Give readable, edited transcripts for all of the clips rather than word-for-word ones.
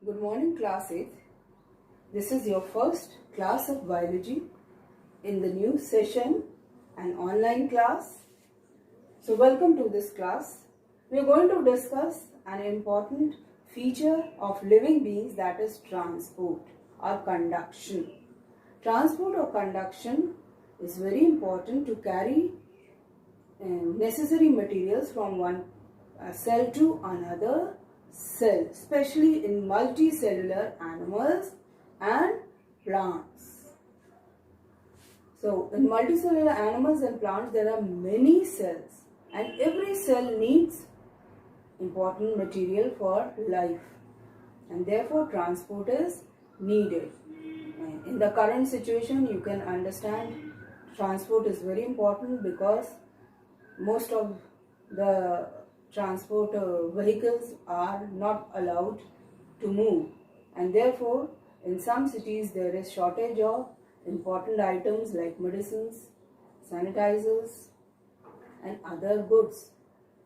Good morning, class 8th. This is your first class of biology in the new session, an online class. So welcome to this class. We are going to discuss an important feature of living beings, that is transport or conduction. Transport or conduction is very important to carry necessary materials from one cell to another cell, especially in multicellular animals and plants. So in multicellular animals and plants there are many cells, and every cell needs important material for life, and therefore transport is needed. In the current situation you can understand transport is very important because most of the transport vehicles are not allowed to move, and therefore in some cities there is shortage of important items like medicines, sanitizers and other goods.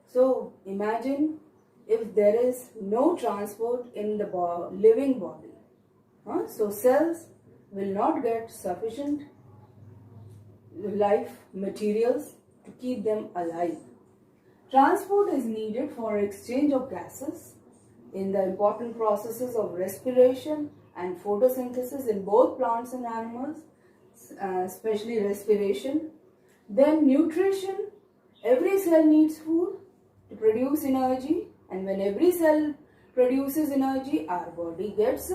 So imagine if there is no transport in the living body, so cells will not get sufficient life materials to keep them alive. Transport is needed for exchange of gases in the important processes of respiration and photosynthesis in both plants and animals, especially respiration. Then nutrition. Every cell needs food to produce energy, and when every cell produces energy, our body gets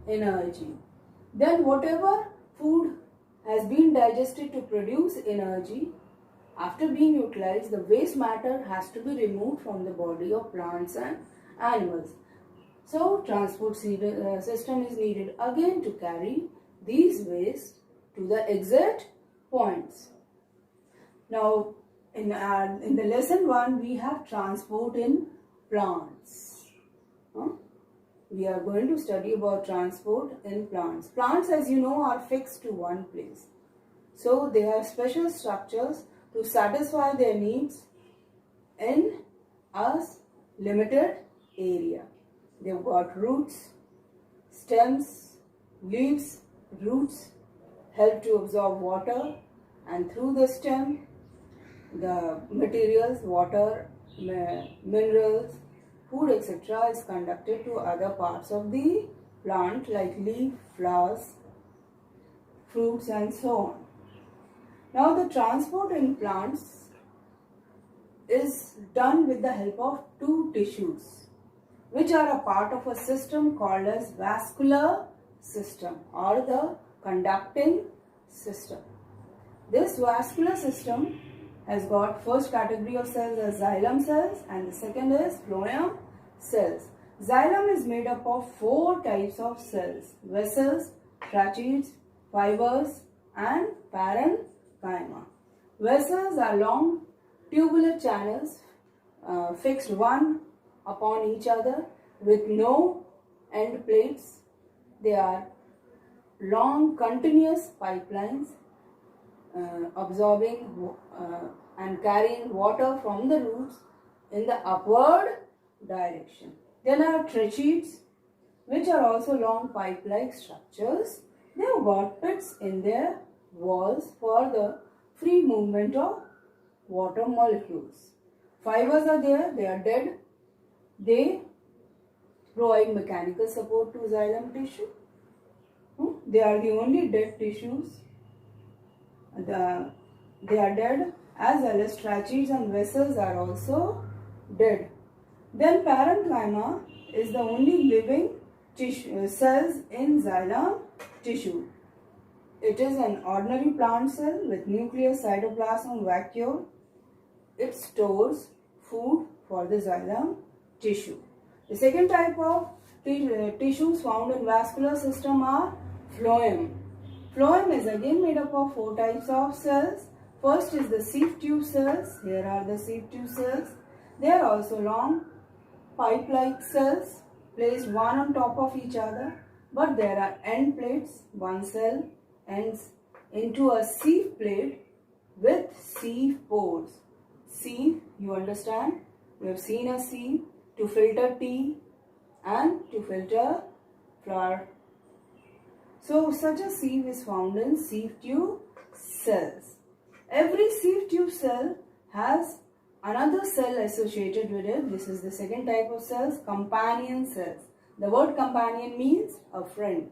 energy. Then whatever food has been digested to produce energy, after being utilized, the waste matter has to be removed from the body of plants and animals. So transport system is needed again to carry these waste to the exit points. Now in the lesson 1 we have transport in plants. We are going to study about transport in plants. Plants, as you know, are fixed to one place. So they have special structures to satisfy their needs in a limited area. They've got roots, stems, leaves. Roots help to absorb water, and through the stem the materials, water, minerals, food, etc. is conducted to other parts of the plant like leaf, flowers, fruits and so on. Now the transport in plants is done with the help of two tissues which are a part of a system called as vascular system or the conducting system. This vascular system has got first category of cells as xylem cells and the second is phloem cells. Xylem is made up of 4 types of cells: vessels, tracheids, fibers and parenchyma. Vessels are long tubular channels fixed one upon each other with no end plates. They are long continuous pipelines absorbing and carrying water from the roots in the upward direction. Then are tracheids, which are also long pipe-like structures. They have got pits in their walls for the free movement of water molecules. Fibers are there, they are dead. They provide mechanical support to xylem tissue. They are the only dead tissues. They are dead, as well as tracheids and vessels are also dead. Then parenchyma is the only living cells in xylem tissue. It is an ordinary plant cell with nucleus, cytoplasm, vacuole. It stores food for the xylem tissue. The second type of tissues found in vascular system are phloem. Phloem is again made up of 4 types of cells. First is the sieve tube cells. Here are the sieve tube cells. They are also long pipe-like cells placed one on top of each other, but there are end plates. One cell ends into a sieve plate with sieve pores. Sieve, you understand? You have seen a sieve to filter tea and to filter flower. So such a sieve is found in sieve tube cells. Every sieve tube cell has another cell associated with it. This is the second type of cells, companion cells. The word companion means a friend.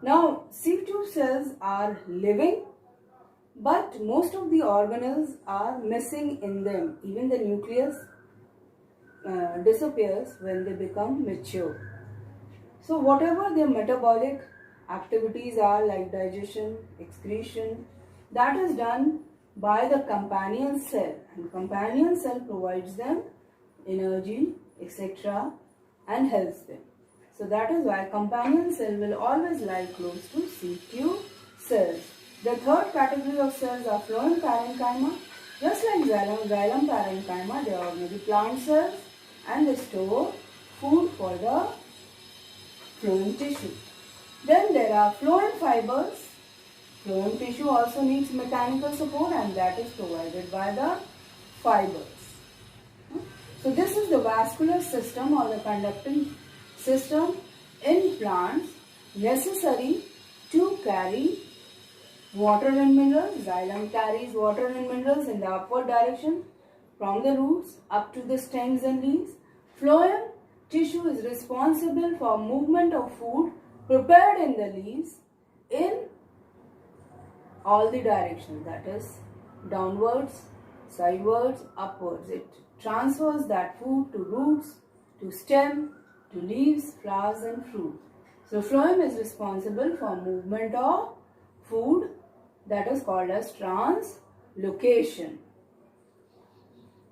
Now, sieve tube cells are living, but most of the organelles are missing in them. Even the nucleus disappears when they become mature. So whatever their metabolic activities are, like digestion, excretion, that is done by the companion cell, and companion cell provides them energy, etc., and helps them. So that is why companion cell will always lie close to sieve tube cells. The third category of cells are phloem parenchyma. Just like xylem parenchyma, they are ordinary plant cells and they store food for the phloem tissue. Then there are phloem fibers. Phloem tissue also needs mechanical support, and that is provided by the fibers. So this is the vascular system or the conducting system in plants necessary to carry water and minerals. Xylem carries water and minerals in the upward direction from the roots up to the stems and leaves. Phloem tissue is responsible for movement of food prepared in the leaves in all the directions, that is downwards, sidewards, upwards. It transfers that food to roots, to stem, to leaves, flowers and fruit. So phloem is responsible for movement of food, that is called as translocation.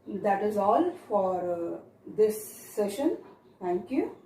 That is all for this session. Thank you.